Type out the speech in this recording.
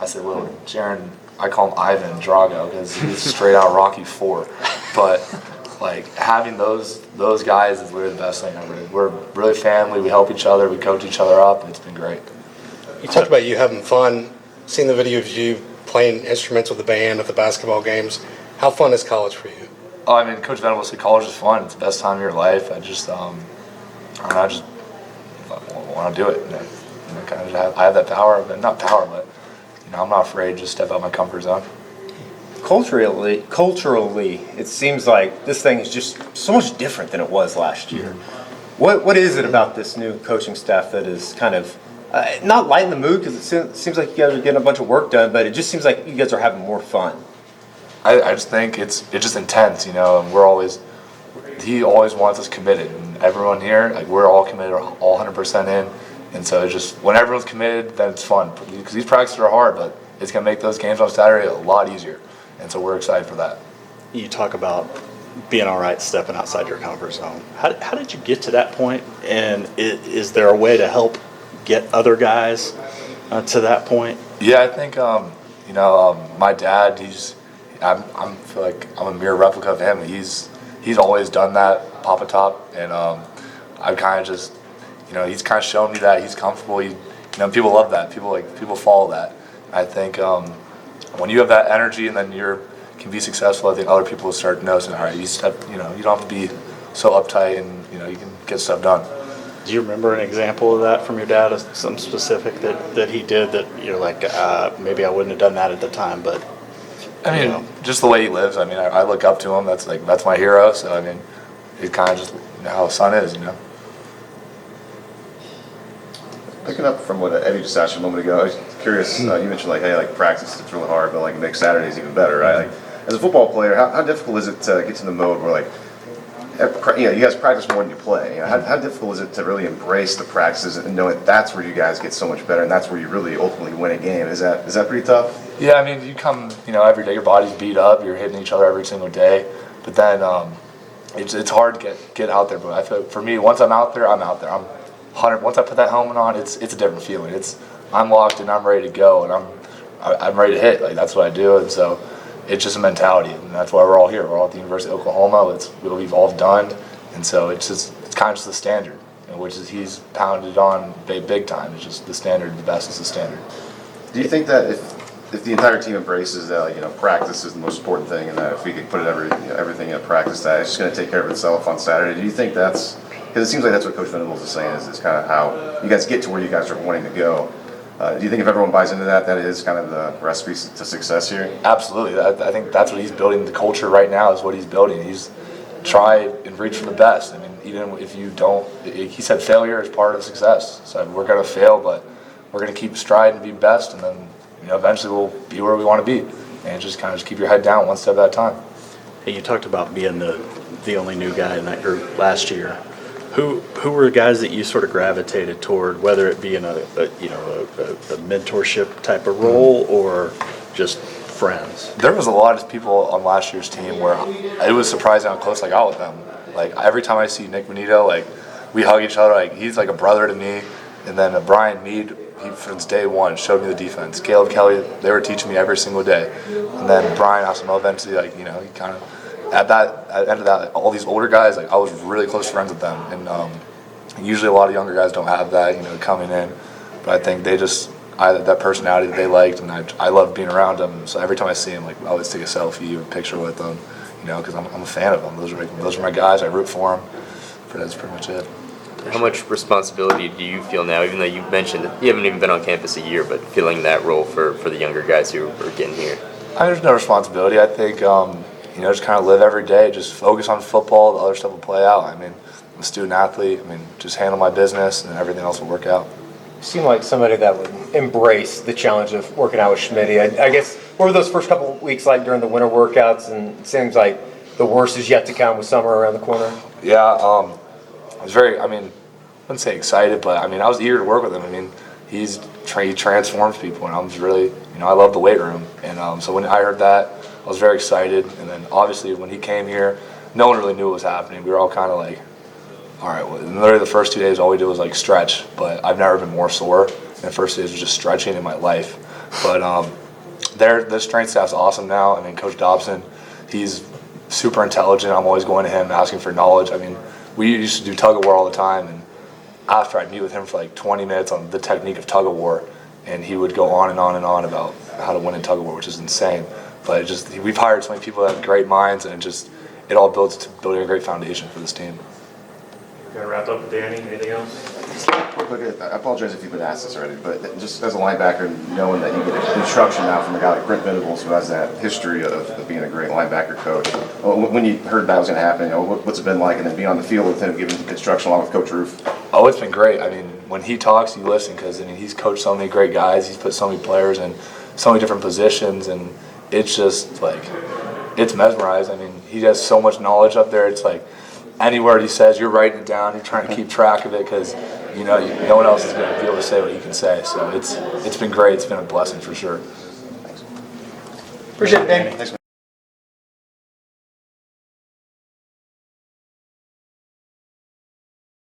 I said, well, Jaron, I call him Ivan Drago because he's straight out Rocky IV. But like having those guys is literally the best thing ever. We're really family. We help each other. We coach each other up. It's been great. You talked about you having fun. Seen the video of you playing instruments with the band at the basketball games. How fun is college for you? Oh, I mean, Coach Venable said college is fun. It's the best time of your life. I just want to do it. I have that power, but not power, but I'm not afraid to just step out my comfort zone. Culturally, it seems like this thing is just so much different than it was last year. What is it about this new coaching staff that is kind of not lighting the mood? Because it seems like you guys are getting a bunch of work done, but it just seems like you guys are having more fun. I just think it's just intense, and he always wants us committed, and everyone here, like we're all committed, all 100% in, and so it's just when everyone's committed, then it's fun because these practices are hard, but it's gonna make those games on Saturday a lot easier, and so we're excited for that. You talk about being all right, stepping outside your comfort zone. How did you get to that point, and is there a way to help get other guys to that point? Yeah, I think my dad, I feel like I'm a mirror replica of him. He's always done that, Papa Top, and I've kind of just, he's kind of shown me that he's comfortable. People love that. People follow that. I think when you have that energy and then you can be successful, I think other people will start noticing. All right, you don't have to be so uptight, and you can get stuff done. Do you remember an example of that from your dad, some specific that he did that you're like, maybe I wouldn't have done that at the time, but. I mean, just the way he lives. I mean, I look up to him. That's my hero. So I mean, it's kind of just how his son is. Picking up from what Eddie just asked you a moment ago, I was curious. You mentioned hey, practice it's really hard, but make Saturdays even better, right? As a football player, how difficult is it to get to the mode where you guys practice more than you play? How difficult is it to really embrace the practices and know that's where you guys get so much better and that's where you really ultimately win a game? Is that pretty tough? Yeah, I mean, you come, every day your body's beat up, you're hitting each other every single day, but then it's hard to get out there. But I feel for me, once I'm out there, I'm out there. I'm 100. Once I put that helmet on, it's a different feeling. I'm locked and I'm ready to go, and I'm ready to hit. That's what I do, and so it's just a mentality, and that's why we're all here. We're all at the University of Oklahoma. It's what we've all done, and so it's kind of just the standard, which is he's pounded on big time. It's just the standard. The best is the standard. Do you think that if the entire team embraces that, practice is the most important thing, and that if we could put everything in a practice, that it's just going to take care of itself on Saturday? Do you think that's because it seems like that's what Coach Venables is saying is kind of how you guys get to where you guys are wanting to go? Do you think if everyone buys into that, that is kind of the recipe to success here? Absolutely. I think that's what he's building. The culture right now is what he's building. He's try and reach for the best. I mean, even if you don't, he said failure is part of success. So we're going to fail, but we're going to keep stride and be best, and then eventually we'll be where we want to be. And just kind of keep your head down one step at a time. Hey, you talked about being the only new guy in that group last year. Who were the guys that you sort of gravitated toward, whether it be in a mentorship type of role or just friends? There was a lot of people on last year's team where it was surprising how close I got with them. Every time I see Nick Benito, we hug each other. He's like a brother to me. And then Brian Mead, he since day one showed me the defense. Caleb Kelly, they were teaching me every single day. And then Brian Asamoah eventually, he kind of. At the end of that, all these older guys, I was really close friends with them, and usually a lot of younger guys don't have that, coming in. But I think they I had that personality that they liked, and I loved being around them. So every time I see them, I always take a selfie or a picture with them, because I'm a fan of them. Those are my guys. I root for them. That's pretty much it. How much responsibility do you feel now, even though you mentioned that you haven't even been on campus a year, but filling that role for the younger guys who are getting here? There's no responsibility. I think. Just kind of live every day, just focus on football, the other stuff will play out. I'm a student athlete, just handle my business and everything else will work out. You seem like somebody that would embrace the challenge of working out with Schmitty. I guess, what were those first couple of weeks like during the winter workouts? And it seems like the worst is yet to come with summer around the corner. Yeah, I was very, I wouldn't say excited, but I was eager to work with him. He transforms people, and I was really, I love the weight room. And so when I heard that, I was very excited, and then obviously when he came here, no one really knew what was happening. We were all kind of all right, well, literally the first 2 days all we did was stretch, but I've never been more sore. And the first days was just stretching in my life. But the strength staff's awesome now. I mean, Coach Dobson, he's super intelligent. I'm always going to him asking for knowledge. I mean, we used to do tug of war all the time, and after I'd meet with him for like 20 minutes on the technique of tug of war, and he would go on and on and on about how to win in tug of war, which is insane. But we've hired so many people that have great minds, and it all builds to building a great foundation for this team. Got to wrap up with Danny. Anything else? I apologize if you've been asked this already, but just as a linebacker, knowing that you get instruction now from a guy like Brent Venables, who has that history of being a great linebacker coach, when you heard that was going to happen, what's it been like, and then being on the field with him giving instruction along with Coach Roof? Oh, it's been great. I mean, when he talks, you listen, because I mean, he's coached so many great guys. He's put so many players in so many different positions, and it's just like, it's mesmerized. I mean, he has so much knowledge up there. It's like any word he says, you're writing it down. You're trying to keep track of it because no one else is going to be able to say what he can say. So it's been great. It's been a blessing for sure. Appreciate it, Danny. Thanks, man.